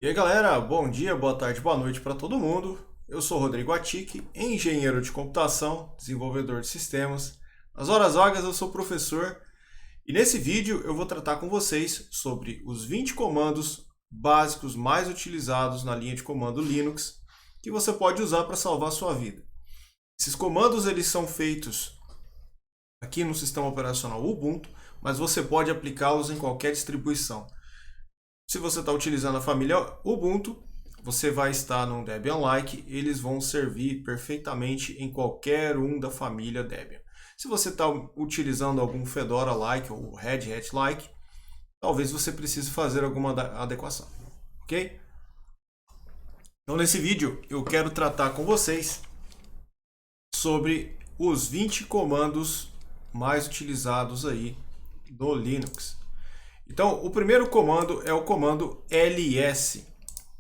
E aí galera, bom dia, boa tarde, boa noite para todo mundo. Eu sou Rodrigo Atic, engenheiro de computação, desenvolvedor de sistemas. Nas horas vagas eu sou professor e nesse vídeo eu vou tratar com vocês sobre os 20 comandos básicos mais utilizados na linha de comando Linux que você pode usar para salvar a sua vida. Esses comandos eles são feitos aqui no sistema operacional Ubuntu, mas você pode aplicá-los em qualquer distribuição. Se você está utilizando a família Ubuntu, você vai estar no Debian-like, eles vão servir perfeitamente em qualquer um da família Debian. Se você está utilizando algum Fedora-like ou Red Hat-like, talvez você precise fazer alguma adequação, ok? Então nesse vídeo eu quero tratar com vocês sobre os 20 comandos mais utilizados aí no Linux. Então, o primeiro comando é o comando ls,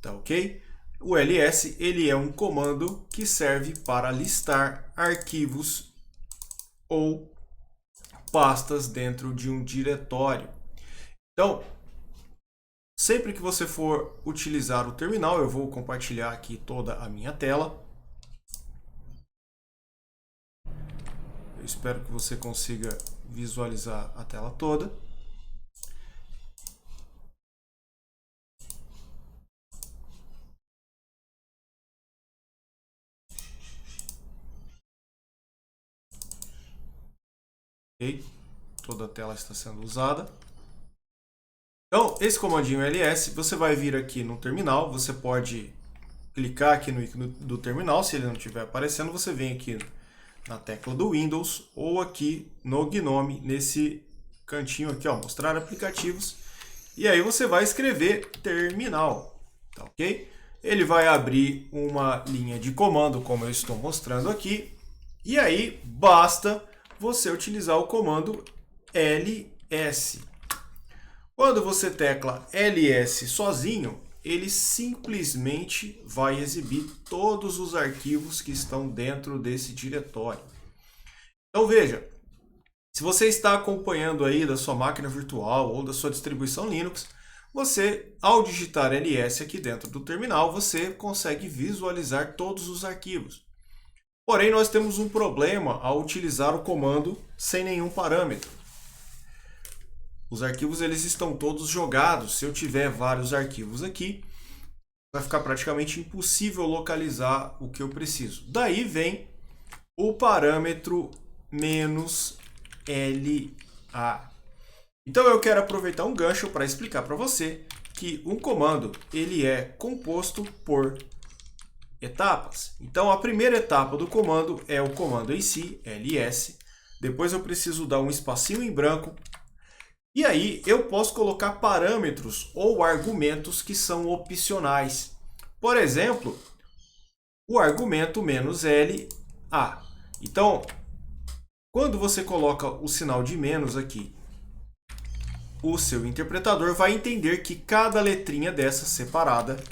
tá ok? O ls ele é um comando que serve para listar arquivos ou pastas dentro de um diretório. Então, sempre que você for utilizar o terminal, eu vou compartilhar aqui toda a minha tela. Eu espero que você consiga visualizar a tela toda. Ok? Toda a tela está sendo usada. Então, esse comandinho ls, você vai vir aqui no terminal, você pode clicar aqui no ícone do terminal, se ele não estiver aparecendo, você vem aqui na tecla do Windows ou aqui no Gnome, nesse cantinho aqui, ó, mostrar aplicativos, e aí você vai escrever terminal, tá ok? Ele vai abrir uma linha de comando, como eu estou mostrando aqui, e aí basta você utilizar o comando ls. Quando você tecla ls sozinho, ele simplesmente vai exibir todos os arquivos que estão dentro desse diretório. Então veja, se você está acompanhando aí da sua máquina virtual ou da sua distribuição Linux, você, ao digitar ls aqui dentro do terminal, você consegue visualizar todos os arquivos. Porém, nós temos um problema ao utilizar o comando sem nenhum parâmetro. Os arquivos eles estão todos jogados. Se eu tiver vários arquivos aqui, vai ficar praticamente impossível localizar o que eu preciso. Daí vem o parâmetro "-la". Então eu quero aproveitar um gancho para explicar para você que um comando ele é composto por etapas. Então a primeira etapa do comando é o comando em si, ls. Depois eu preciso dar um espacinho em branco. E aí eu posso colocar parâmetros ou argumentos que são opcionais. Por exemplo, o argumento "-la". Então, quando você coloca o sinal de menos aqui, o seu interpretador vai entender que cada letrinha dessa separada,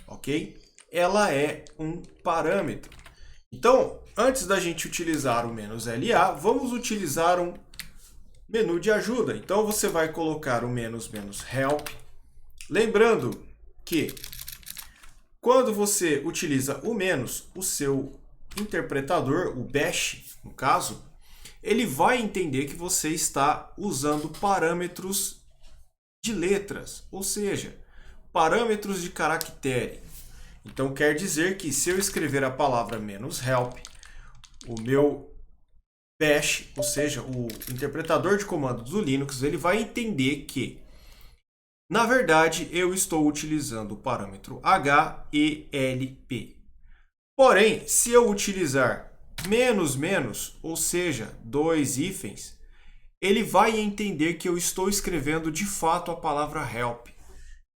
ok? Ela é um parâmetro. Então, antes da gente utilizar o "-la", vamos utilizar um menu de ajuda. Então você vai colocar o "-help. Lembrando que quando você utiliza o menos, o seu interpretador, o bash, no caso, ele vai entender que você está usando parâmetros de letras, ou seja, parâmetros de caractere. Então quer dizer que se eu escrever a palavra "-help, o meu bash, ou seja, o interpretador de comandos do Linux, ele vai entender que, na verdade, eu estou utilizando o parâmetro "-help". Porém, se eu utilizar "-", ou seja, dois hífens, ele vai entender que eu estou escrevendo de fato a palavra help.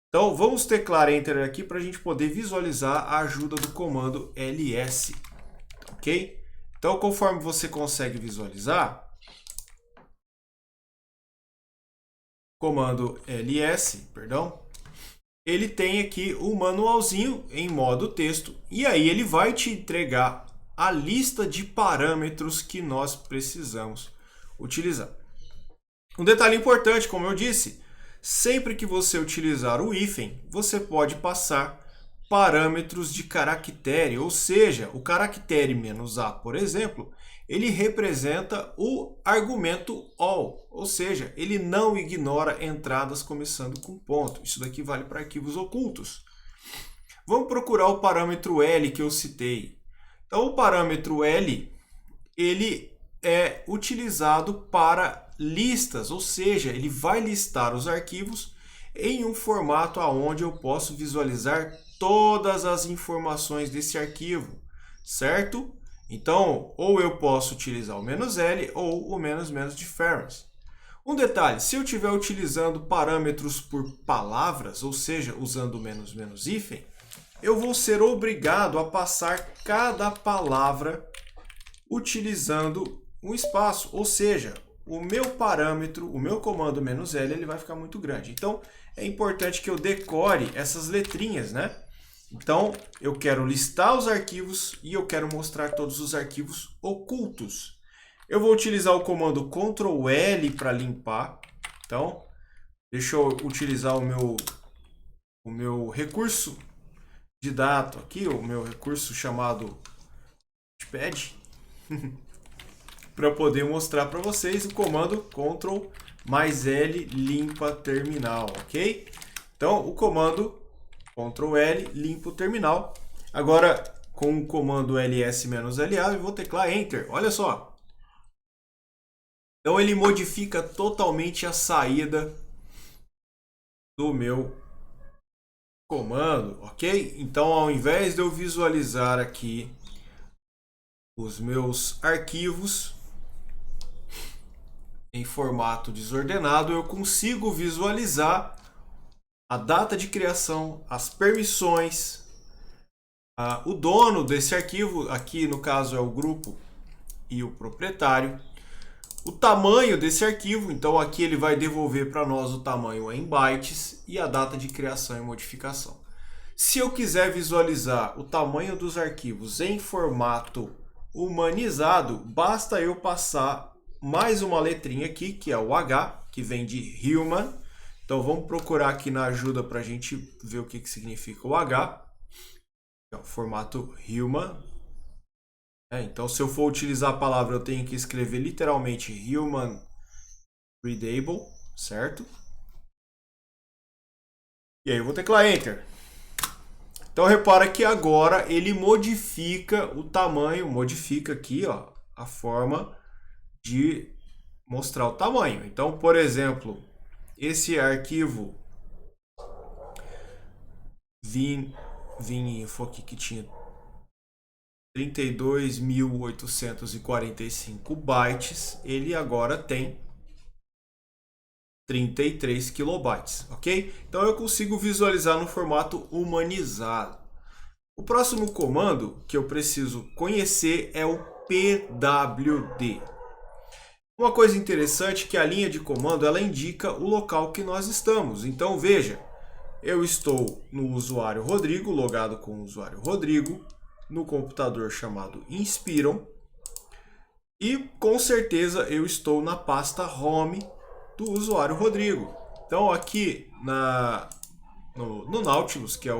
Então, vamos teclar Enter aqui para a gente poder visualizar a ajuda do comando ls, ok? Então, conforme você consegue visualizar, comando ls, ele tem aqui o manualzinho em modo texto e aí ele vai te entregar a lista de parâmetros que nós precisamos utilizar. Um detalhe importante, como eu disse, sempre que você utilizar o hífen, você pode passar parâmetros de caractere, ou seja, o caractere "-a", por exemplo, ele representa o argumento all, ou seja, ele não ignora entradas começando com ponto. Isso daqui vale para arquivos ocultos. Vamos procurar o parâmetro L que eu citei. Então, o parâmetro L, ele é utilizado para listas, ou seja, ele vai listar os arquivos em um formato onde eu posso visualizar todas as informações desse arquivo, certo? Então, ou eu posso utilizar o "-l" ou o "-" difference. Um detalhe, se eu estiver utilizando parâmetros por palavras, ou seja, usando o "-" hífen, eu vou ser obrigado a passar cada palavra utilizando um espaço, ou seja, o meu parâmetro, o meu comando "-l", ele vai ficar muito grande. Então, é importante que eu decore essas letrinhas, né? Então, eu quero listar os arquivos e eu quero mostrar todos os arquivos ocultos. Eu vou utilizar o comando Ctrl L para limpar. Então, deixa eu utilizar o meu recurso de dado aqui, o meu recurso chamado Notepad, para poder mostrar para vocês o comando Ctrl+L limpa terminal, ok? Então, o comando Ctrl+L limpa o terminal. Agora, com o comando ls-la, eu vou teclar Enter. Olha só. Então, ele modifica totalmente a saída do meu comando, ok? Então, ao invés de eu visualizar aqui os meus arquivos em formato desordenado, eu consigo visualizar a data de criação, as permissões, o dono desse arquivo, aqui no caso é o grupo e o proprietário, o tamanho desse arquivo, então aqui ele vai devolver para nós o tamanho em bytes e a data de criação e modificação. Se eu quiser visualizar o tamanho dos arquivos em formato humanizado, basta eu passar mais uma letrinha aqui, que é o H, que vem de human. Então vamos procurar aqui na ajuda para a gente ver o que significa o H. É o formato human. Então se eu for utilizar a palavra, eu tenho que escrever literalmente human readable, certo? E aí eu vou teclar Enter. Então repara que agora ele modifica o tamanho, modifica aqui, ó, a forma de mostrar o tamanho. Então, por exemplo, esse arquivo Vim.info aqui que tinha 32.845 bytes, ele agora tem 33 kilobytes, ok? Então eu consigo visualizar no formato humanizado. O próximo comando que eu preciso conhecer é o pwd. Uma coisa interessante é que a linha de comando ela indica o local que nós estamos. Então veja, eu estou no usuário Rodrigo, logado com o usuário Rodrigo, no computador chamado Inspiron, e com certeza eu estou na pasta Home do usuário Rodrigo. Então aqui no Nautilus, que é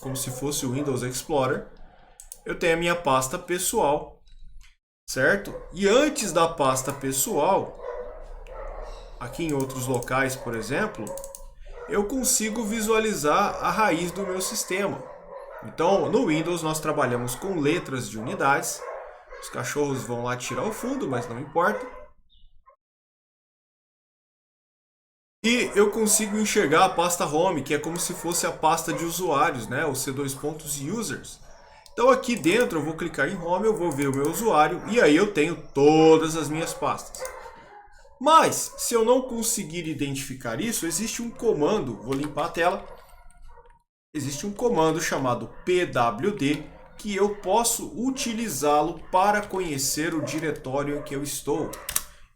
como se fosse o Windows Explorer, eu tenho a minha pasta pessoal, certo? E antes da pasta pessoal, aqui em outros locais, por exemplo, eu consigo visualizar a raiz do meu sistema. Então, no Windows nós trabalhamos com letras de unidades. Os cachorros vão lá tirar o fundo, mas não importa. E eu consigo enxergar a pasta Home, que é como se fosse a pasta de usuários, né? O C2.users. Então aqui dentro eu vou clicar em Home, eu vou ver o meu usuário e aí eu tenho todas as minhas pastas. Mas, se eu não conseguir identificar isso, existe um comando, vou limpar a tela, existe um comando chamado pwd, que eu posso utilizá-lo para conhecer o diretório em que eu estou.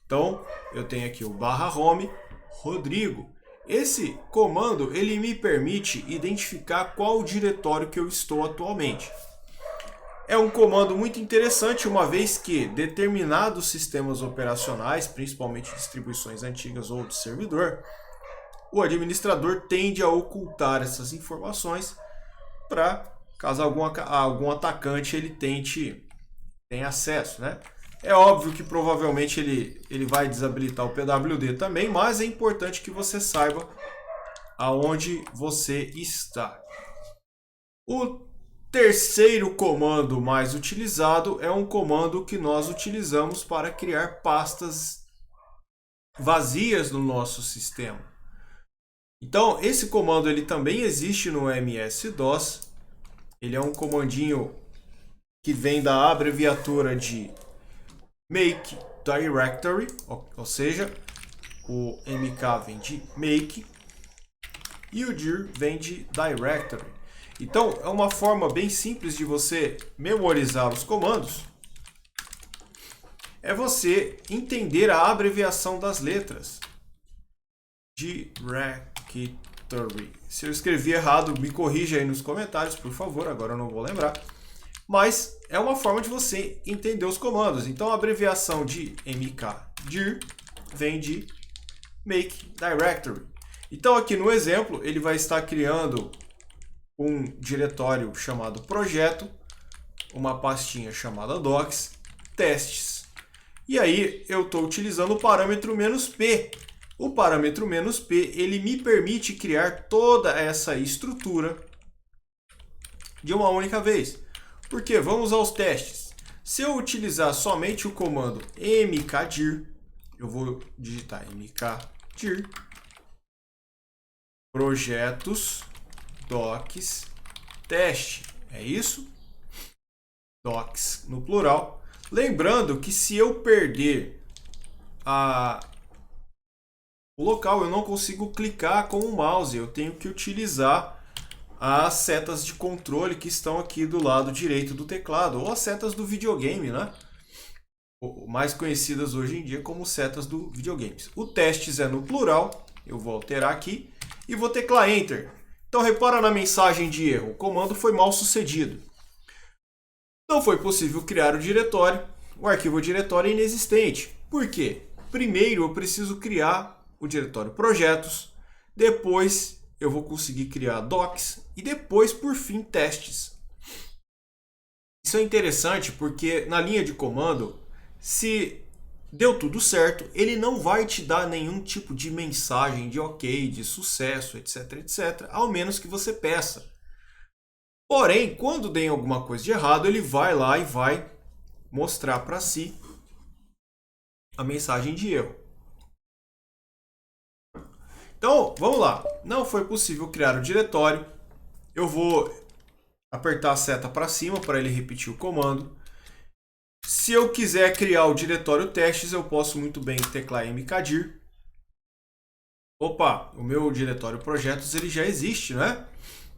Então, eu tenho aqui o /home Rodrigo. Esse comando, ele me permite identificar qual diretório que eu estou atualmente. É um comando muito interessante, uma vez que determinados sistemas operacionais, principalmente distribuições antigas ou de servidor, o administrador tende a ocultar essas informações para caso algum atacante ele tenha acesso, né? É óbvio que provavelmente ele vai desabilitar o PWD também, mas é importante que você saiba aonde você está. O terceiro comando mais utilizado é um comando que nós utilizamos para criar pastas vazias no nosso sistema. Então, esse comando ele também existe no MS-DOS. Ele é um comandinho que vem da abreviatura de Make Directory, ou seja, o MK vem de Make e o dir vem de Directory. Então, é uma forma bem simples de você memorizar os comandos. É você entender a abreviação das letras. Directory. Se eu escrevi errado, me corrija aí nos comentários, por favor. Agora eu não vou lembrar. Mas é uma forma de você entender os comandos. Então, a abreviação de mkdir vem de Make Directory. Então, aqui no exemplo, ele vai estar criando um diretório chamado projeto, uma pastinha chamada docs, testes. E aí, eu estou utilizando o parâmetro "-p". O parâmetro "-p", ele me permite criar toda essa estrutura de uma única vez. Porque vamos aos testes. Se eu utilizar somente o comando mkdir, eu vou digitar mkdir, projetos, docs, teste. É isso? Docs no plural. Lembrando que se eu perder o local, eu não consigo clicar com o mouse. Eu tenho que utilizar as setas de controle que estão aqui do lado direito do teclado, ou as setas do videogame, né? Mais conhecidas hoje em dia como setas do videogame. O testes é no plural, eu vou alterar aqui e vou teclar Enter. Então repara na mensagem de erro, o comando foi mal sucedido. Não foi possível criar o diretório, o arquivo diretório é inexistente. Por quê? Primeiro eu preciso criar o diretório projetos, depois eu vou conseguir criar docs e depois, por fim, testes. Isso é interessante porque na linha de comando, se deu tudo certo, ele não vai te dar nenhum tipo de mensagem de ok, de sucesso, etc, etc, ao menos que você peça. Porém, quando der alguma coisa de errado, ele vai lá e vai mostrar para si a mensagem de erro. Então, vamos lá. Não foi possível criar o diretório. Eu vou apertar a seta para cima para ele repetir o comando. Se eu quiser criar o diretório testes, eu posso muito bem teclar mkdir. Opa, o meu diretório projetos ele já existe, né?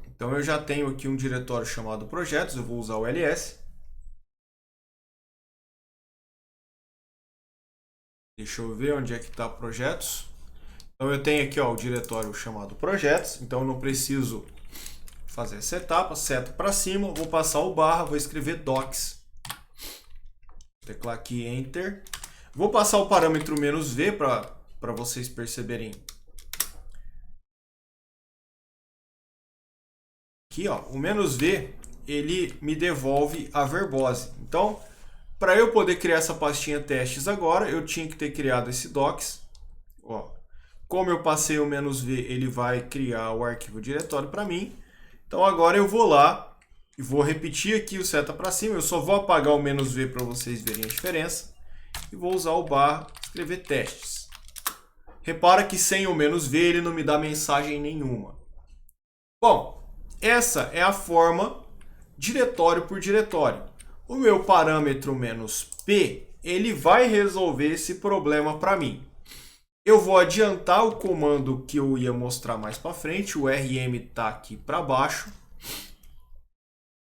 Então eu já tenho aqui um diretório chamado projetos, eu vou usar o ls. Deixa eu ver onde é que está projetos. Então eu tenho aqui o diretório chamado projetos, então eu não preciso fazer essa etapa, seta para cima, vou passar o barra, vou escrever docs. Vou teclar aqui Enter. Vou passar o parâmetro "-v para vocês perceberem. Aqui, o "-v, ele me devolve a verbose. Então, para eu poder criar essa pastinha testes agora, eu tinha que ter criado esse docs. Como eu passei o "-v, ele vai criar o arquivo diretório para mim. Então agora eu vou lá e vou repetir aqui o seta para cima. Eu só vou apagar o "-v para vocês verem a diferença. E vou usar o barra, escrever testes. Repara que sem o "-v ele não me dá mensagem nenhuma. Bom, essa é a forma diretório por diretório. O meu parâmetro "-p, ele vai resolver esse problema para mim. Eu vou adiantar o comando que eu ia mostrar mais para frente, o rm está aqui para baixo.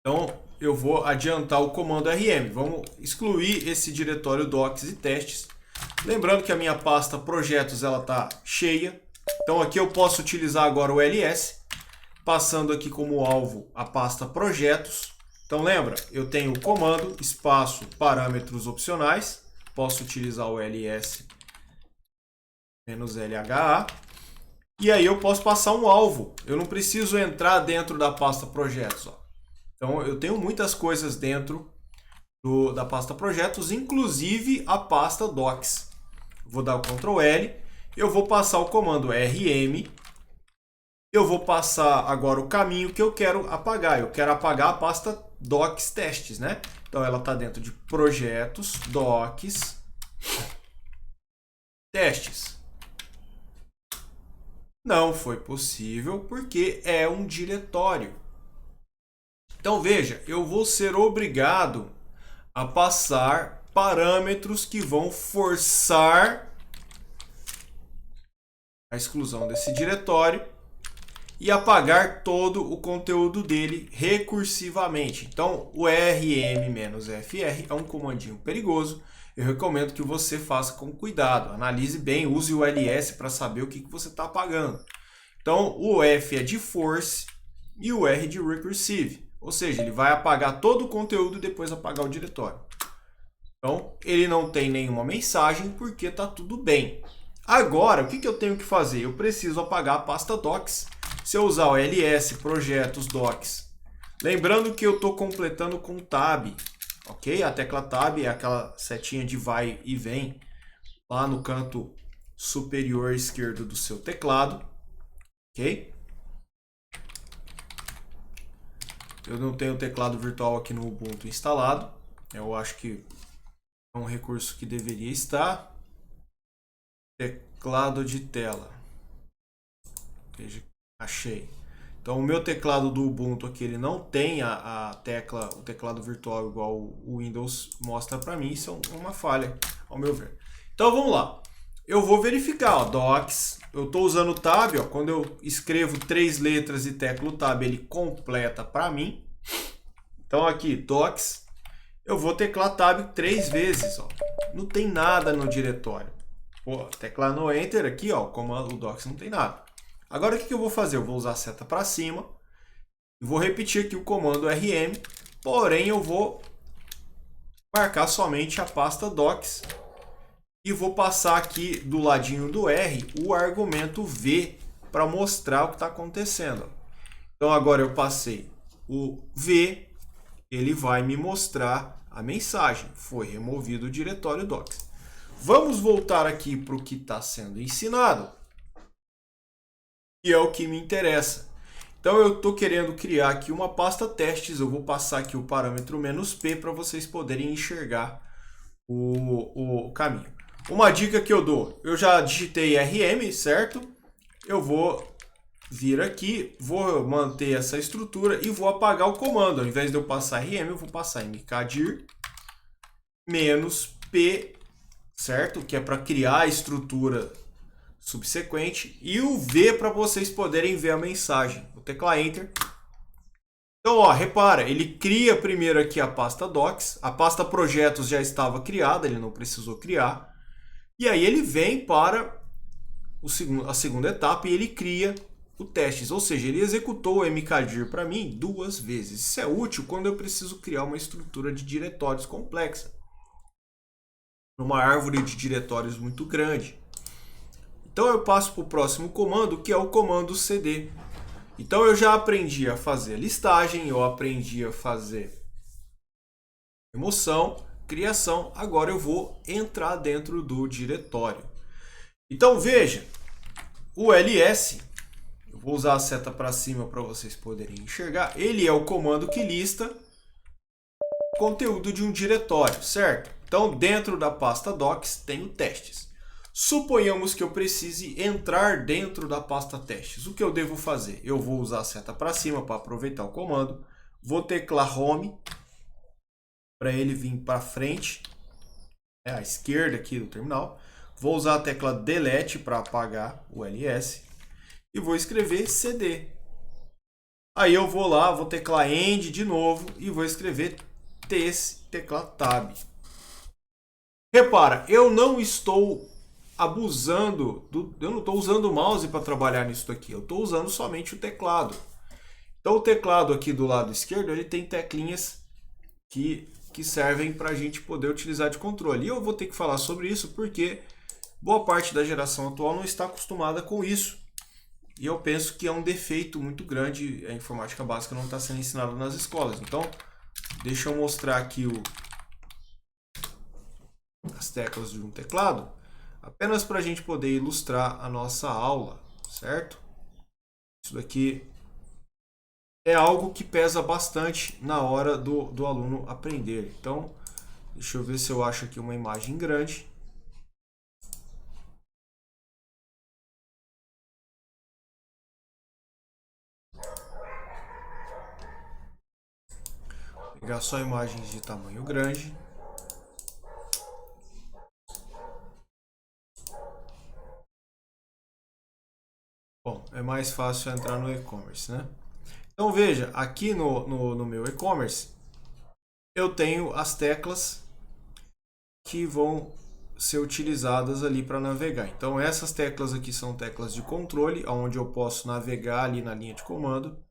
Então, eu vou adiantar o comando rm. Vamos excluir esse diretório docs e testes. Lembrando que a minha pasta projetos está cheia. Então, aqui eu posso utilizar agora o ls, passando aqui como alvo a pasta projetos. Então, lembra, eu tenho o comando, espaço, parâmetros opcionais. Posso utilizar o ls -lha. E aí eu posso passar um alvo. Eu não preciso entrar dentro da pasta projetos. Ó. Então eu tenho muitas coisas dentro da pasta projetos, inclusive a pasta docs. Vou dar o Ctrl L. Eu vou passar o comando rm. Eu vou passar agora o caminho que eu quero apagar. Eu quero apagar a pasta docs testes, né? Então ela está dentro de projetos, docs, testes. Não foi possível porque é um diretório. Então veja, eu vou ser obrigado a passar parâmetros que vão forçar a exclusão desse diretório e apagar todo o conteúdo dele recursivamente. Então o rm-fr é um comandinho perigoso. Eu recomendo que você faça com cuidado, analise bem, use o ls para saber o que você está apagando. Então o F é de force e o R de recursive, ou seja, ele vai apagar todo o conteúdo e depois apagar o diretório. Então ele não tem nenhuma mensagem porque está tudo bem. Agora, o que eu tenho que fazer? Eu preciso apagar a pasta docs. Se eu usar o ls, projetos, docs, lembrando que eu estou completando com tab. Ok? A tecla Tab é aquela setinha de vai e vem lá no canto superior esquerdo do seu teclado. Ok? Eu não tenho teclado virtual aqui no Ubuntu instalado. Eu acho que é um recurso que deveria estar. Teclado de tela. Veja, achei. Então o meu teclado do Ubuntu aqui, ele não tem o teclado virtual igual o Windows mostra para mim. Isso é uma falha, ao meu ver. Então vamos lá. Eu vou verificar, ó, docs. Eu estou usando o tab, ó, quando eu escrevo 3 letras e teclo tab, ele completa para mim. Então aqui, docs, eu vou teclar tab 3 vezes. Ó. Não tem nada no diretório. Pô, teclar no Enter aqui, ó, comando docs não tem nada. Agora o que eu vou fazer? Eu vou usar a seta para cima e vou repetir aqui o comando rm, porém eu vou marcar somente a pasta docs e vou passar aqui do ladinho do R o argumento v para mostrar o que está acontecendo. Então agora eu passei o v, ele vai me mostrar a mensagem, foi removido o diretório docs. Vamos voltar aqui para o que está sendo ensinado. Que é o que me interessa. Então eu estou querendo criar aqui uma pasta testes, eu vou passar aqui o parâmetro "-p" para vocês poderem enxergar o caminho. Uma dica que eu dou, eu já digitei rm, certo? Eu vou vir aqui, vou manter essa estrutura e vou apagar o comando. Ao invés de eu passar rm, eu vou passar mkdir -p, certo? Que é para criar a estrutura subsequente, e o V para vocês poderem ver a mensagem. Vou teclar Enter. Então, ó, repara, ele cria primeiro aqui a pasta docs, a pasta projetos já estava criada, ele não precisou criar, e aí ele vem para a segunda etapa e ele cria o testes, ou seja, ele executou o mkdir para mim 2 vezes. Isso é útil quando eu preciso criar uma estrutura de diretórios complexa, numa árvore de diretórios muito grande. Então eu passo para o próximo comando, que é o comando cd. Então eu já aprendi a fazer listagem, eu aprendi a fazer remoção, criação. Agora eu vou entrar dentro do diretório. Então veja, o ls, eu vou usar a seta para cima para vocês poderem enxergar. Ele é o comando que lista o conteúdo de um diretório, certo? Então dentro da pasta docs tem o testes. Suponhamos que eu precise entrar dentro da pasta testes. O que eu devo fazer? Eu vou usar a seta para cima para aproveitar o comando. Vou teclar Home para ele vir para frente, à esquerda aqui do terminal. Vou usar a tecla Delete para apagar o ls e vou escrever cd. Aí eu vou lá, vou teclar End de novo e vou escrever ts, teclar Tab. Repara, eu não estou abusando, eu não estou usando o mouse para trabalhar nisso daqui, eu estou usando somente o teclado. Então o teclado aqui do lado esquerdo, ele tem teclinhas que servem para a gente poder utilizar de controle. E eu vou ter que falar sobre isso porque boa parte da geração atual não está acostumada com isso. E eu penso que é um defeito muito grande, a informática básica não está sendo ensinada nas escolas. Então, deixa eu mostrar aqui as teclas de um teclado, apenas para a gente poder ilustrar a nossa aula, certo? Isso daqui é algo que pesa bastante na hora do aluno aprender. Então, deixa eu ver se eu acho aqui uma imagem grande. Vou pegar só imagens de tamanho grande. Bom, é mais fácil entrar no e-commerce, né? Então veja, aqui no meu e-commerce, eu tenho as teclas que vão ser utilizadas ali para navegar. Então essas teclas aqui são teclas de controle, onde eu posso navegar ali na linha de comando.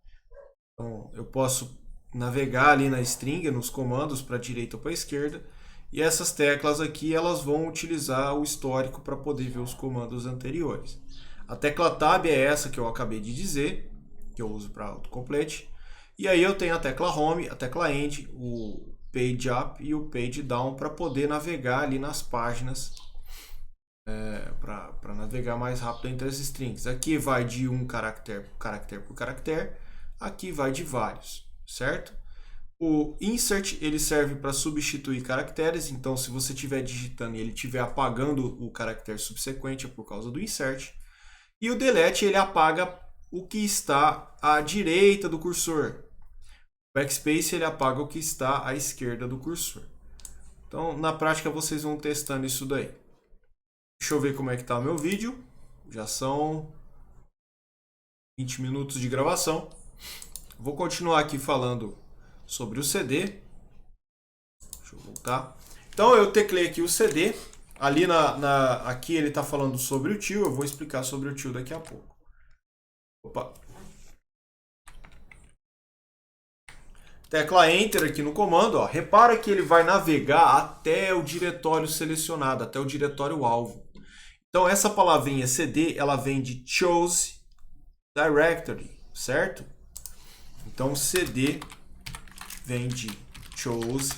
Então eu posso navegar ali na string, nos comandos para a direita ou para a esquerda. E essas teclas aqui, elas vão utilizar o histórico para poder ver os comandos anteriores. A tecla Tab é essa que eu acabei de dizer, que eu uso para autocomplete. E aí eu tenho a tecla Home, a tecla End, o Page Up e o Page Down para poder navegar ali nas páginas, para navegar mais rápido entre as strings. Aqui vai de um caractere por caractere, aqui vai de vários, certo? O Insert ele serve para substituir caracteres, então se você estiver digitando e ele estiver apagando o caractere subsequente é por causa do Insert. E o Delete ele apaga o que está à direita do cursor. O Backspace ele apaga o que está à esquerda do cursor. Então na prática vocês vão testando isso daí. Deixa eu ver como é que está o meu vídeo. Já são 20 minutos de gravação. Vou continuar aqui falando sobre o CD. Deixa eu voltar. Então eu teclei aqui o CD. Ali aqui ele está falando sobre o tio. Eu vou explicar sobre o tio daqui a pouco. Opa. Tecla Enter aqui no comando. Ó. Repara que ele vai navegar até o diretório selecionado, até o diretório alvo. Então essa palavrinha CD ela vem de Chose Directory, certo? Então CD vem de Chose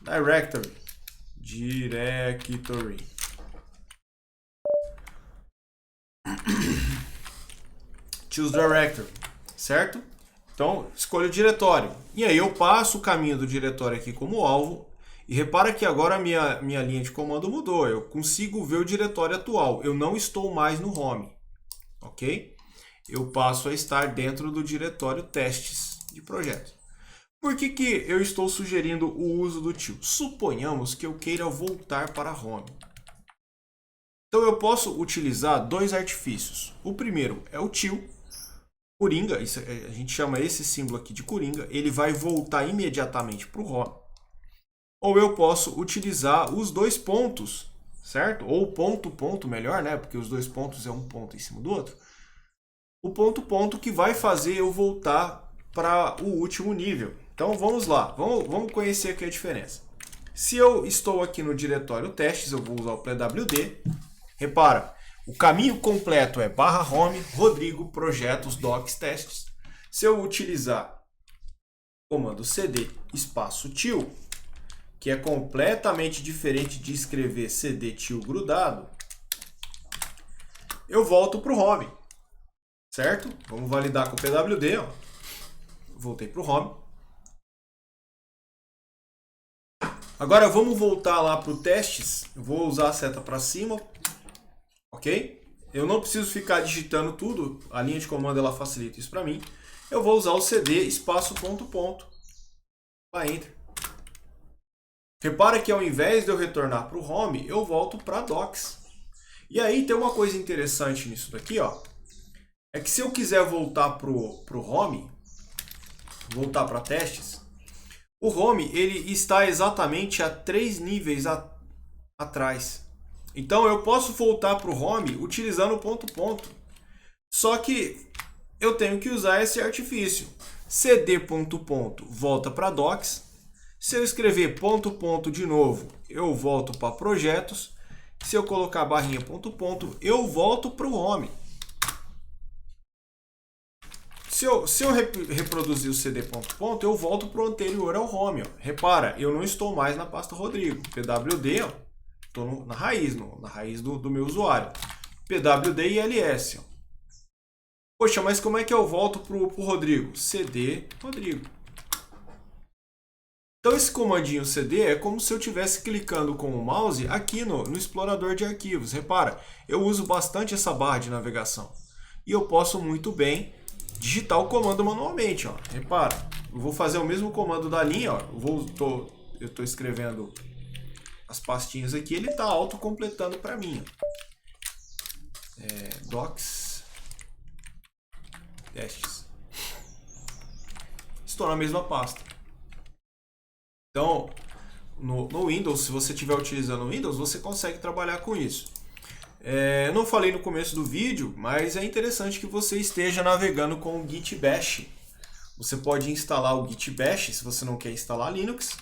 Directory. Choose Directory, certo? Então, escolho o diretório. E aí eu passo o caminho do diretório aqui como alvo. E repara que agora a minha linha de comando mudou. Eu consigo ver o diretório atual. Eu não estou mais no home. Ok? Eu passo a estar dentro do diretório testes de projeto. Por que eu estou sugerindo o uso do tio? Suponhamos que eu queira voltar para home. Então eu posso utilizar dois artifícios. O primeiro é o tio. Coringa, a gente chama esse símbolo aqui de coringa. Ele vai voltar imediatamente para o home. Ou eu posso utilizar os dois pontos, certo? Ou ponto, melhor, né? Porque os dois pontos é um ponto em cima do outro. O ponto que vai fazer eu voltar para o último nível. Então vamos lá, vamos conhecer aqui a diferença. Se eu estou aqui no diretório testes, eu vou usar o pwd. Repara, o caminho completo é /home, Rodrigo, projetos, docs, testes. Se eu utilizar o comando cd espaço tio, que é completamente diferente de escrever cd tio grudado, eu volto para o home, certo? Vamos validar com o pwd. Ó. Voltei para o home. Agora vamos voltar lá para o testes. Eu vou usar a seta para cima, ok? Eu não preciso ficar digitando tudo. A linha de comando ela facilita isso para mim. Eu vou usar o cd espaço ponto. Para enter. Repara que ao invés de eu retornar para o home, eu volto para docs. E aí tem uma coisa interessante nisso daqui, ó. É que se eu quiser voltar para o home, voltar para testes, o home ele está exatamente a 3 níveis atrás. Então eu posso voltar para o home utilizando o ponto. Só que eu tenho que usar esse artifício. cd ponto volta para docs. Se eu escrever ponto de novo, eu volto para projetos. Se eu colocar barrinha ponto, eu volto para o home. Se eu reproduzir o cd ponto, eu volto para o anterior ao home. Ó. Repara, eu não estou mais na pasta Rodrigo. pwd, estou na raiz, na raiz do meu usuário. pwd e ls. Ó. Poxa, mas como é que eu volto para o Rodrigo? cd Rodrigo. Então esse comandinho cd é como se eu estivesse clicando com o mouse aqui no explorador de arquivos. Repara, eu uso bastante essa barra de navegação. E eu posso muito bem digitar o comando manualmente. Ó. Repara, eu vou fazer o mesmo comando da linha. Ó. Eu estou escrevendo as pastinhas aqui, ele está autocompletando para mim. Docs, testes. Estou na mesma pasta. Então, no Windows, se você estiver utilizando o Windows, você consegue trabalhar com isso. Eu não falei no começo do vídeo, mas é interessante que você esteja navegando com o Git Bash. Você pode instalar o Git Bash se você não quer instalar Linux.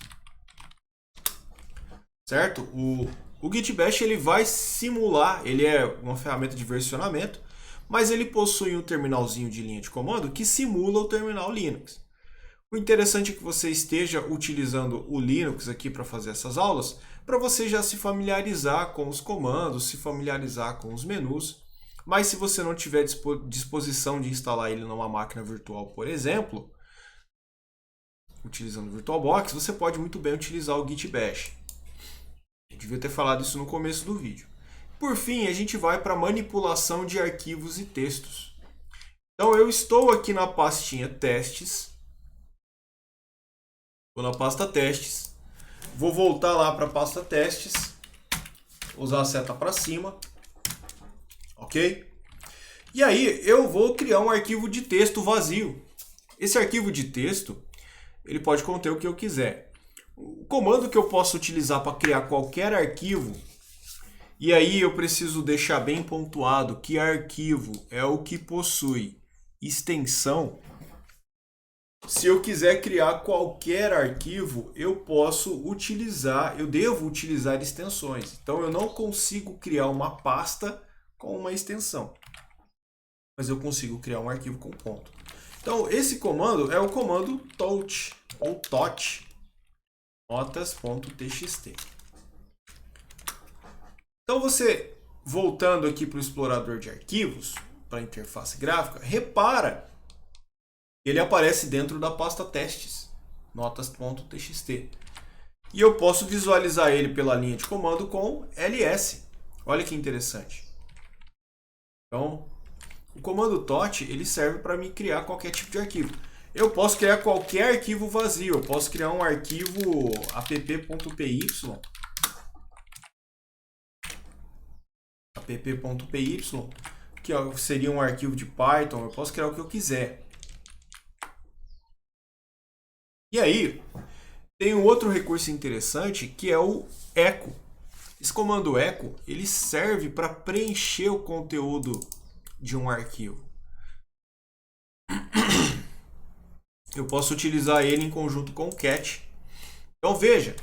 Certo? O Git Bash ele vai simular, ele é uma ferramenta de versionamento, mas ele possui um terminalzinho de linha de comando que simula o terminal Linux. O interessante é que você esteja utilizando o Linux aqui para fazer essas aulas, para você já se familiarizar com os comandos, se familiarizar com os menus. Mas se você não tiver disposição de instalar ele numa máquina virtual, por exemplo, utilizando o VirtualBox, você pode muito bem utilizar o Git Bash. Eu devia ter falado isso no começo do vídeo. Por fim, a gente vai para manipulação de arquivos e textos. Então eu estou aqui na pastinha testes. Vou na pasta testes, vou voltar lá para a pasta testes, usar a seta para cima, ok? E aí eu vou criar um arquivo de texto vazio. Esse arquivo de texto, ele pode conter o que eu quiser. O comando que eu posso utilizar para criar qualquer arquivo, e aí eu preciso deixar bem pontuado que arquivo é o que possui extensão. Se eu quiser criar qualquer arquivo, eu devo utilizar extensões. Então eu não consigo criar uma pasta com uma extensão, mas eu consigo criar um arquivo com ponto. Então esse comando é o comando tot, ou tot, notas.txt. Então você, voltando aqui para o explorador de arquivos, para a interface gráfica, repara ele aparece dentro da pasta testes, notas.txt. E eu posso visualizar ele pela linha de comando com ls. Olha que interessante. Então, o comando tot ele serve para me criar qualquer tipo de arquivo. Eu posso criar qualquer arquivo vazio. Eu posso criar um arquivo app.py, que seria um arquivo de Python. Eu posso criar o que eu quiser. E aí, tem um outro recurso interessante que é o echo. Esse comando echo, ele serve para preencher o conteúdo de um arquivo. Eu posso utilizar ele em conjunto com o cat. Então veja,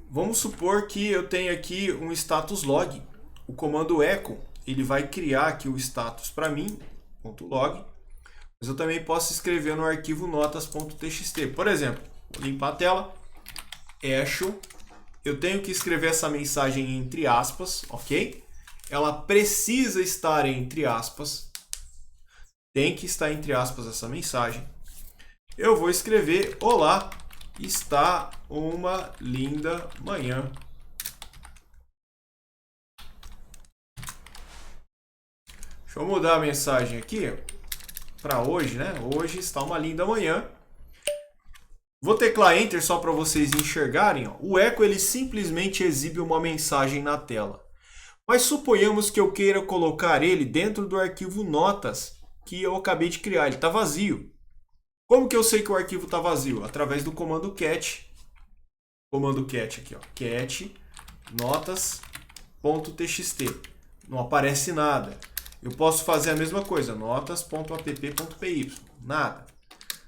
vamos supor que eu tenho aqui um status log. O comando echo, ele vai criar aqui o status para mim, .log. Mas eu também posso escrever no arquivo notas.txt. Por exemplo, vou limpar a tela. Echo. Eu tenho que escrever essa mensagem entre aspas, ok? Ela precisa estar entre aspas. Tem que estar entre aspas essa mensagem. Eu vou escrever: olá, está uma linda manhã. Deixa eu mudar a mensagem aqui para hoje, né? Hoje está uma linda manhã. Vou teclar Enter só para vocês enxergarem. Ó. O echo ele simplesmente exibe uma mensagem na tela. Mas suponhamos que eu queira colocar ele dentro do arquivo notas que eu acabei de criar. Ele está vazio. Como que eu sei que o arquivo está vazio? Através do comando cat. Comando cat aqui, ó. Cat notas.txt. Não aparece nada. Eu posso fazer a mesma coisa, notas.app.py, nada.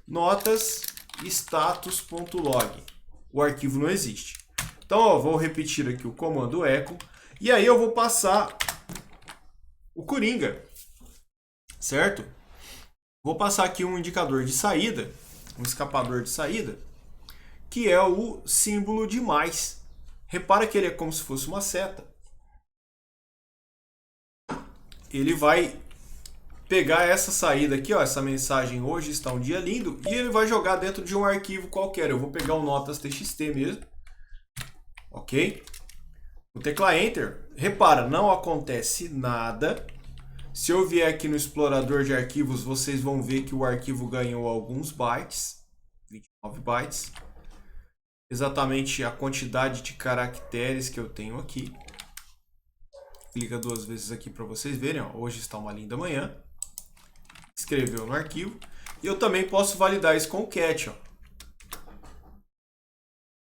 Notas status.log, o arquivo não existe. Então, ó, vou repetir aqui o comando echo, e aí eu vou passar o Coringa, certo? Vou passar aqui um indicador de saída, um escapador de saída, que é o símbolo de mais. Repara que ele é como se fosse uma seta. Ele vai pegar essa saída aqui, ó, essa mensagem hoje está um dia lindo, e ele vai jogar dentro de um arquivo qualquer. Eu vou pegar o notas.txt mesmo, ok? Vou teclar Enter. Repara, não acontece nada. Se eu vier aqui no explorador de arquivos, vocês vão ver que o arquivo ganhou alguns bytes, 29 bytes. Exatamente a quantidade de caracteres que eu tenho aqui. Clica duas vezes aqui para vocês verem, ó, hoje está uma linda manhã. Escreveu no arquivo. E eu também posso validar isso com o cat. Ó.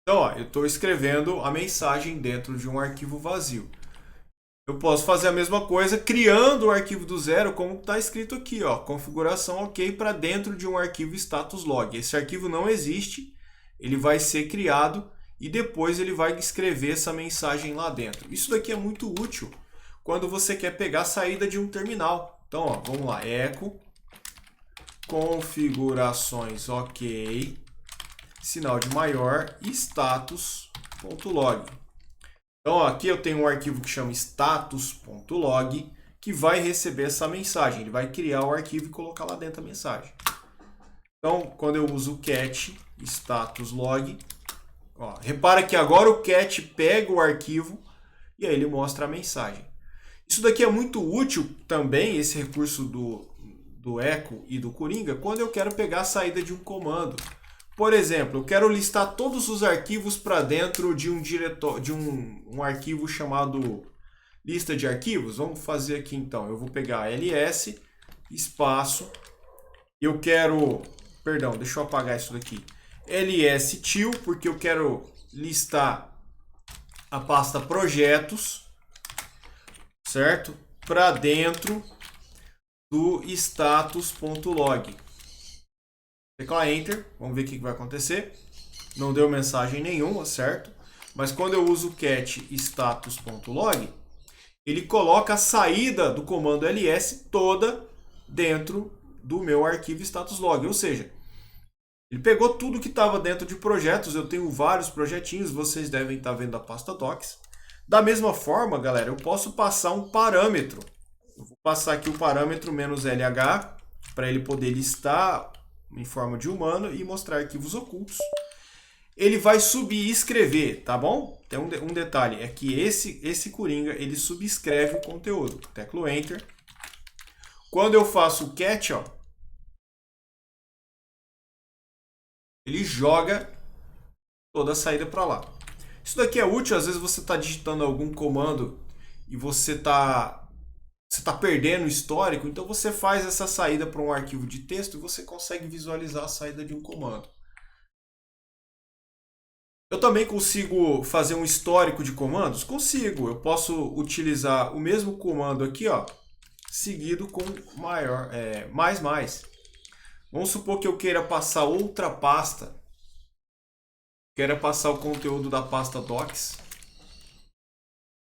Então, ó, eu estou escrevendo a mensagem dentro de um arquivo vazio. Eu posso fazer a mesma coisa criando o arquivo do zero, como está escrito aqui, ó, configuração ok para dentro de um arquivo status log. Esse arquivo não existe, ele vai ser criado e depois ele vai escrever essa mensagem lá dentro. Isso daqui é muito útil quando você quer pegar a saída de um terminal. Então, ó, vamos lá, echo configurações ok, sinal de maior, status.log. Então, ó, aqui eu tenho um arquivo que chama status.log, que vai receber essa mensagem. Ele vai criar o arquivo e colocar lá dentro a mensagem. Então, quando eu uso o cat status log, ó, repara que agora o cat pega o arquivo e aí ele mostra a mensagem. Isso daqui é muito útil também, esse recurso do echo e do Coringa, quando eu quero pegar a saída de um comando. Por exemplo, eu quero listar todos os arquivos para dentro de um diretório, de um arquivo chamado lista de arquivos. Vamos fazer aqui então. Eu vou pegar ls espaço. Eu quero, perdão, deixa eu apagar isso daqui. ls-til, porque eu quero listar a pasta projetos, certo? Para dentro do status.log. Tecla Enter, vamos ver o que vai acontecer. Não deu mensagem nenhuma, certo? Mas quando eu uso cat status.log, ele coloca a saída do comando ls toda dentro do meu arquivo status.log. Ou seja, ele pegou tudo que estava dentro de projetos. Eu tenho vários projetinhos, vocês devem estar vendo a pasta docs. Da mesma forma, galera, eu posso passar um parâmetro. Eu vou passar aqui o parâmetro -lh para ele poder listar em forma de humano e mostrar arquivos ocultos. Ele vai subir e escrever, tá bom? Tem um detalhe, é que esse Coringa, ele subscreve o conteúdo. Teclo Enter. Quando eu faço o cat, ó, ele joga toda a saída para lá. Isso daqui é útil, às vezes você está digitando algum comando e você está perdendo o histórico, então você faz essa saída para um arquivo de texto e você consegue visualizar a saída de um comando. Eu também consigo fazer um histórico de comandos? Consigo. Eu posso utilizar o mesmo comando aqui, ó, seguido com mais. Vamos supor que eu queira passar outra pasta. Queira passar o conteúdo da pasta docs.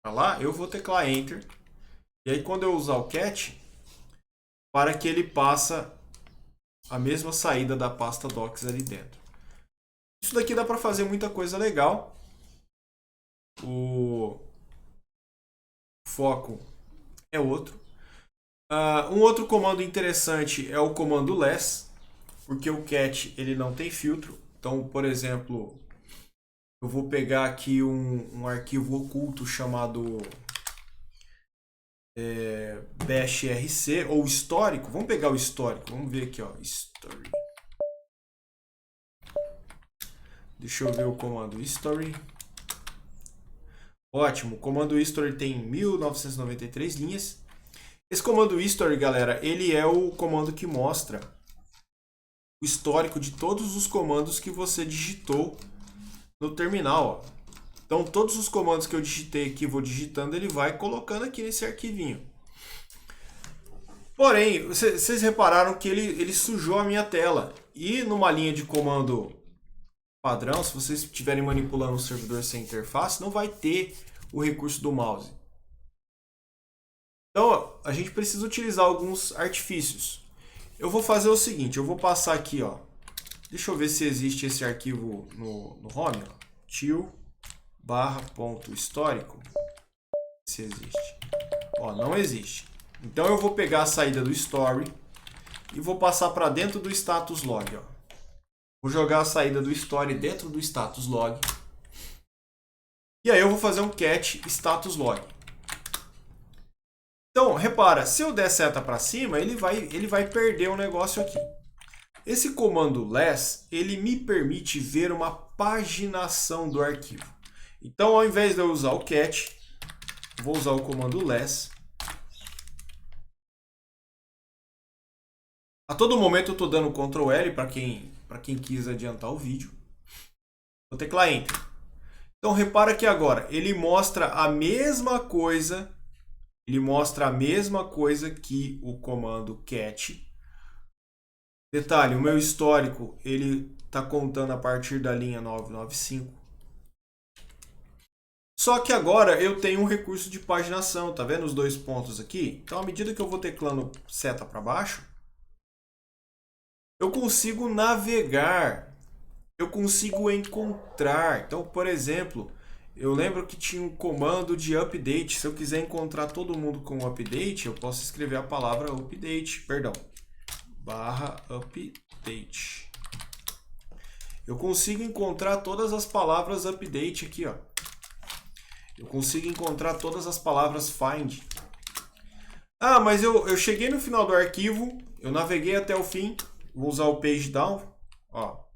Para lá, eu vou teclar Enter. E aí quando eu usar o cat, para que ele passa a mesma saída da pasta docs ali dentro. Isso daqui dá para fazer muita coisa legal. O foco é outro. Um outro comando interessante é o comando less, porque o cat ele não tem filtro. Então, por exemplo, eu vou pegar aqui um arquivo oculto chamado bashrc ou histórico. Vamos pegar o histórico. Vamos ver aqui, ó, history. Deixa eu ver o comando history. Ótimo, o comando history tem 1993 linhas. Esse comando history, galera, ele é o comando que mostra o histórico de todos os comandos que você digitou no terminal. Ó. Então, todos os comandos que eu digitei aqui, vou digitando, ele vai colocando aqui nesse arquivinho. Porém, vocês repararam que ele sujou a minha tela. E numa linha de comando padrão, se vocês estiverem manipulando um servidor sem interface, não vai ter o recurso do mouse. Então, a gente precisa utilizar alguns artifícios. eu vou fazer o seguinte, eu vou passar aqui, ó. Deixa eu ver se existe esse arquivo no home, ó. Til barra ponto histórico. Se existe. Ó, não existe. Então eu vou pegar a saída do story e vou passar para dentro do status log, ó. Vou jogar a saída do story dentro do status log. E aí eu vou fazer um cat status log. Então, repara, se eu der seta para cima, ele vai perder um negócio aqui. Esse comando less, ele me permite ver uma paginação do arquivo. Então, ao invés de eu usar o cat, vou usar o comando less. A todo momento eu estou dando Ctrl L para quem quis adiantar o vídeo. Vou teclar Enter. Então, repara que agora ele mostra a mesma coisa. Ele mostra a mesma coisa que o comando cat. Detalhe, o meu histórico ele está contando a partir da linha 995. Só que agora eu tenho um recurso de paginação. Tá vendo os dois pontos aqui? Então, à medida que eu vou teclando seta para baixo, eu consigo navegar. Eu consigo encontrar. Então, por exemplo, eu lembro que tinha um comando de update. Se eu quiser encontrar todo mundo com update, eu posso escrever a palavra update, perdão, barra update. Eu consigo encontrar todas as palavras update aqui, ó. Eu consigo encontrar todas as palavras find. Ah, mas eu cheguei no final do arquivo, eu naveguei até o fim, vou usar o page down, ó.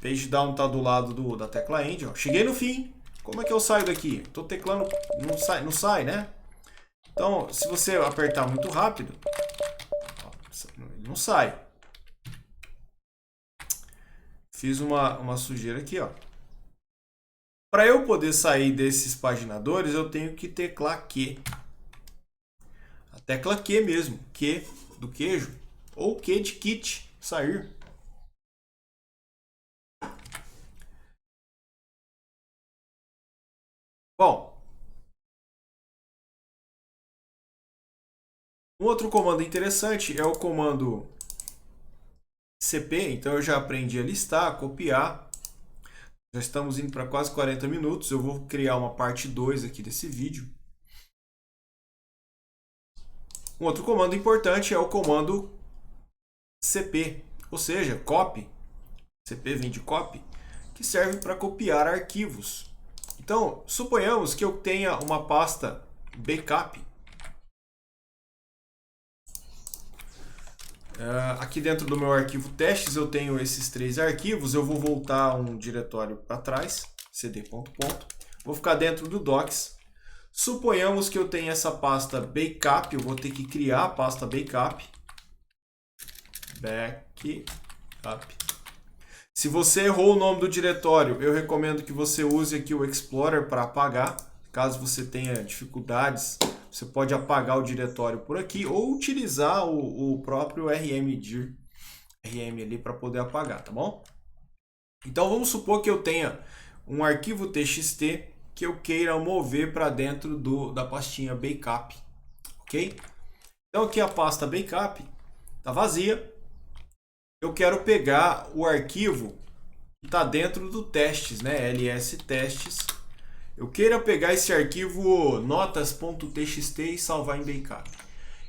Page down está do lado da tecla End. Ó. Cheguei no fim. Como é que eu saio daqui? Estou teclando, não sai, né? Então, se você apertar muito rápido, ó, ele não sai. Fiz uma sujeira aqui, ó. Para eu poder sair desses paginadores, eu tenho que teclar Q. A tecla Q mesmo. Q do queijo. Ou Q de kit. Sair. Bom, um outro comando interessante é o comando cp. Então eu já aprendi a listar, copiar. Já estamos indo para quase 40 minutos. Eu vou criar uma parte 2 aqui desse vídeo. Um outro comando importante é o comando cp, ou seja, copy. Cp vem de copy, que serve para copiar arquivos. Então, suponhamos que eu tenha uma pasta backup. Aqui dentro do meu arquivo testes eu tenho esses 3 arquivos. Eu vou voltar um diretório para trás, cd.ponto. Vou ficar dentro do docs. Suponhamos que eu tenha essa pasta backup. Eu vou ter que criar a pasta backup. Backup. Se você errou o nome do diretório, eu recomendo que você use aqui o Explorer para apagar. Caso você tenha dificuldades, você pode apagar o diretório por aqui ou utilizar o próprio rm ali para poder apagar, tá bom? Então vamos supor que eu tenha um arquivo txt que eu queira mover para dentro da pastinha backup, ok? Então aqui a pasta backup está vazia. Eu quero pegar o arquivo que está dentro do testes, né? ls testes. Eu quero pegar esse arquivo notas.txt e salvar em backup.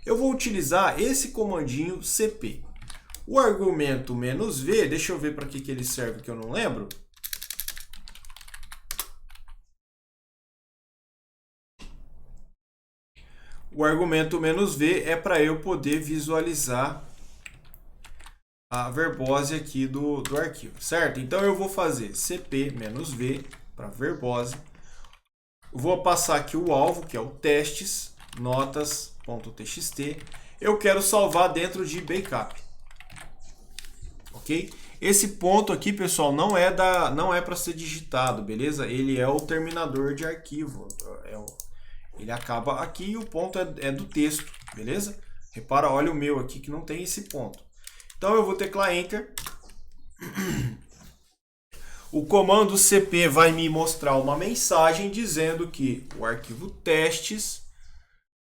Eu vou utilizar esse comandinho cp. O argumento "-v", deixa eu ver para que ele serve que eu não lembro. O argumento "-v" é para eu poder visualizar a verbose aqui do arquivo, certo? Então eu vou fazer cp-v para verbose. Vou passar aqui o alvo, que é o testes, notas.txt. Eu quero salvar dentro de backup. Ok? Esse ponto aqui, pessoal, não é para ser digitado, beleza? Ele é o terminador de arquivo. Ele acaba aqui e o ponto é do texto, beleza? Repara, olha o meu aqui que não tem esse ponto. Então eu vou teclar Enter. O comando cp vai me mostrar uma mensagem dizendo que o arquivo testes,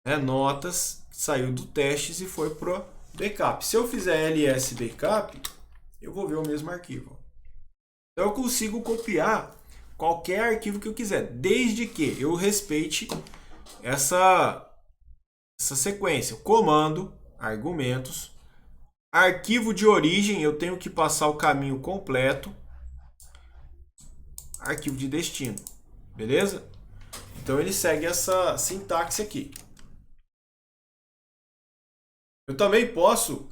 né, notas, saiu do testes e foi pro backup. Se eu fizer ls backup, eu vou ver o mesmo arquivo. Então eu consigo copiar qualquer arquivo que eu quiser, desde que eu respeite essa sequência. Comando, argumentos, arquivo de origem, eu tenho que passar o caminho completo, arquivo de destino, beleza? Então ele segue essa sintaxe aqui. Eu também posso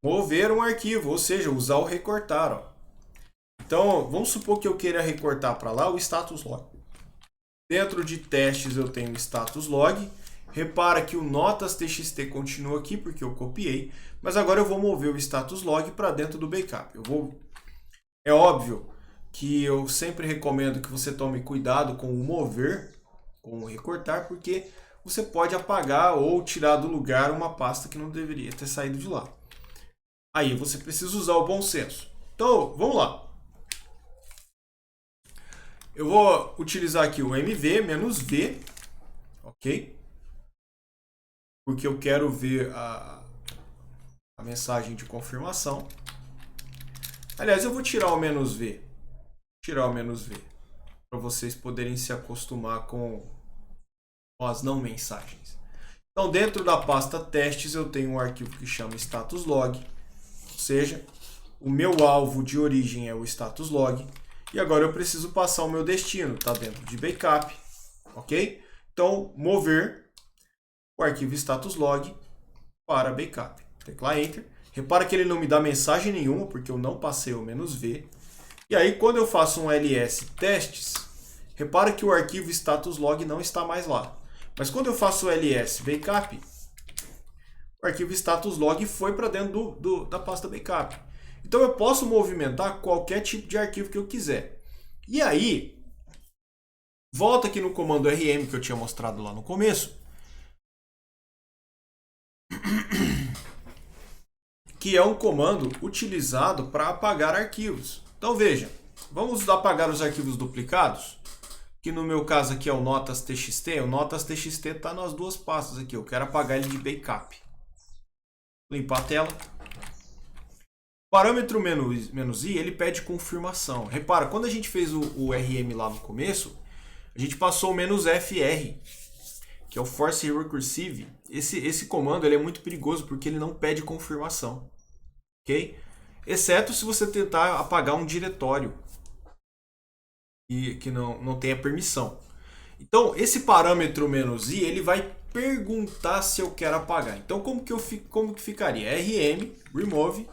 mover um arquivo, ou seja, usar o recortar. Ó. Então, vamos supor que eu queira recortar para lá o status log. Dentro de testes eu tenho o status log. Repara que o notas.txt continua aqui porque eu copiei, mas agora eu vou mover o status log para dentro do backup. É óbvio que eu sempre recomendo que você tome cuidado com o mover, com o recortar, porque você pode apagar ou tirar do lugar uma pasta que não deveria ter saído de lá. Aí você precisa usar o bom senso. Então, vamos lá. Eu vou utilizar aqui o mv-v, ok? Porque eu quero ver a mensagem de confirmação. Aliás, eu vou tirar o "-v". Tirar o "-v", para vocês poderem se acostumar com as não mensagens. Então, dentro da pasta testes, eu tenho um arquivo que chama status log, ou seja, o meu alvo de origem é o status log, e agora eu preciso passar o meu destino, está dentro de backup, ok? Então, mover o arquivo status log para backup. Tecla Enter. Repara que ele não me dá mensagem nenhuma, porque eu não passei o "-v". E aí, quando eu faço um ls testes, repara que o arquivo status log não está mais lá. Mas quando eu faço o ls backup, o arquivo status log foi para dentro da pasta backup. Então eu posso movimentar qualquer tipo de arquivo que eu quiser. E aí, volta aqui no comando rm que eu tinha mostrado lá no começo, que é um comando utilizado para apagar arquivos. Então veja, vamos apagar os arquivos duplicados, que no meu caso aqui é o notas.txt. O notas.txt está nas duas pastas aqui, eu quero apagar ele de backup. Limpar a tela. O parâmetro "-i", ele pede confirmação. Repara, quando a gente fez o rm lá no começo, a gente passou o "-fr", que é o Force Recursive. Esse comando ele é muito perigoso porque ele não pede confirmação. Ok? Exceto se você tentar apagar um diretório e que não tenha permissão. Então, esse parâmetro "-i", ele vai perguntar se eu quero apagar. Então, como que ficaria? rm remove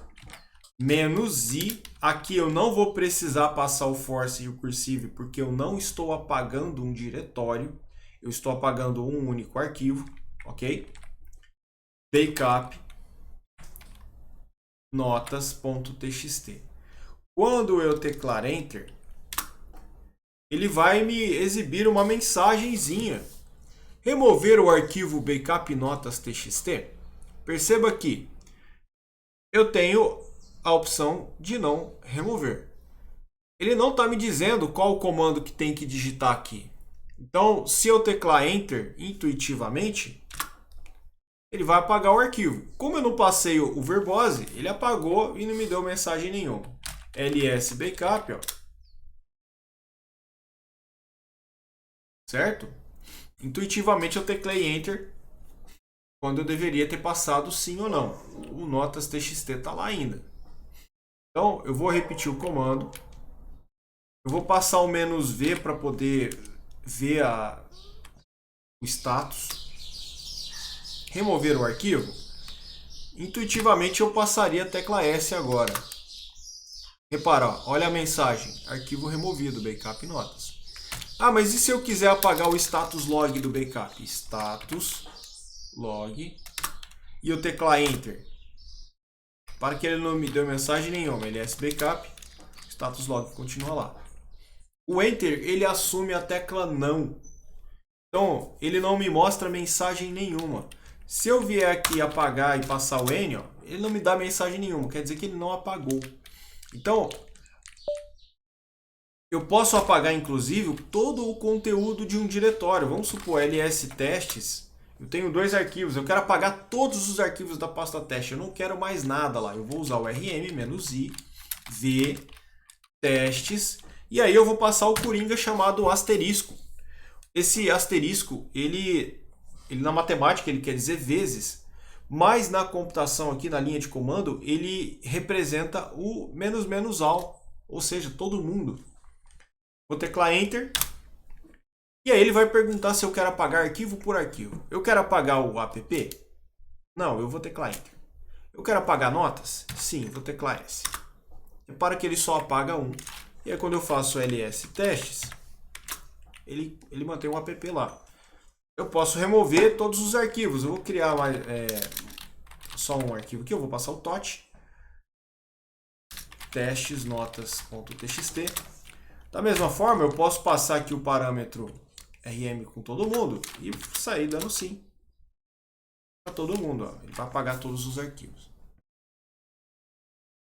"-i". Aqui eu não vou precisar passar o Force Recursive porque eu não estou apagando um diretório. Eu estou apagando um único arquivo, ok? Backup notas.txt. Quando eu teclar Enter, ele vai me exibir uma mensagenzinha. Remover o arquivo backup notas.txt. Perceba que eu tenho a opção de não remover. Ele não está me dizendo qual o comando que tem que digitar aqui. Então, se eu teclar Enter intuitivamente, ele vai apagar o arquivo. Como eu não passei o verbose, ele apagou e não me deu mensagem nenhuma. ls backup, ó. Certo? Intuitivamente eu teclei Enter quando eu deveria ter passado sim ou não. O notas.txt está lá ainda. Então, eu vou repetir o comando. Eu vou passar o "-v" para poder ver o status. Remover o arquivo. Intuitivamente eu passaria a tecla S agora. Repara, ó, olha a mensagem. Arquivo removido, backup notas. Ah, mas e se eu quiser apagar o status log do backup? Status log. E eu teclar Enter. Para que ele não me deu mensagem nenhuma. ls backup. Status log continua lá. O Enter, ele assume a tecla não. Então, ele não me mostra mensagem nenhuma. Se eu vier aqui apagar e passar o N, ó, ele não me dá mensagem nenhuma. Quer dizer que ele não apagou. Então, eu posso apagar, inclusive, todo o conteúdo de um diretório. Vamos supor, ls testes. Eu tenho 2 arquivos, eu quero apagar todos os arquivos da pasta teste, eu não quero mais nada lá. Eu vou usar o rm-i, v, testes, e aí eu vou passar o coringa chamado asterisco. Esse asterisco, ele na matemática ele quer dizer vezes, mas na computação aqui na linha de comando, ele representa o menos menos all, ou seja, todo mundo. Vou teclar Enter. E aí ele vai perguntar se eu quero apagar arquivo por arquivo. Eu quero apagar o app? Não, eu vou teclar Enter. Eu quero apagar notas? Sim, vou teclar S. Repara que ele só apaga um. E aí quando eu faço ls testes, ele mantém o app lá. Eu posso remover todos os arquivos. Eu vou criar só um arquivo aqui. Eu vou passar o tot. Testes notas.txt. Da mesma forma, eu posso passar aqui o parâmetro rm com todo mundo e sair dando sim para todo mundo. Ó. Ele vai apagar todos os arquivos.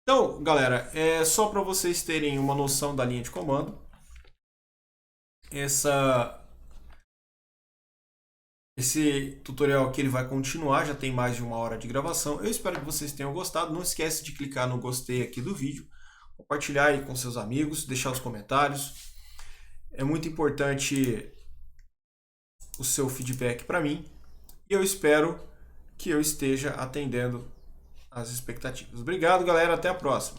Então, galera, é só para vocês terem uma noção da linha de comando. Esse tutorial aqui ele vai continuar, já tem mais de 1 hora de gravação. Eu espero que vocês tenham gostado. Não esquece de clicar no gostei aqui do vídeo, compartilhar aí com seus amigos, deixar os comentários. É muito importante o seu feedback para mim e eu espero que eu esteja atendendo às expectativas. Obrigado, galera. Até a próxima.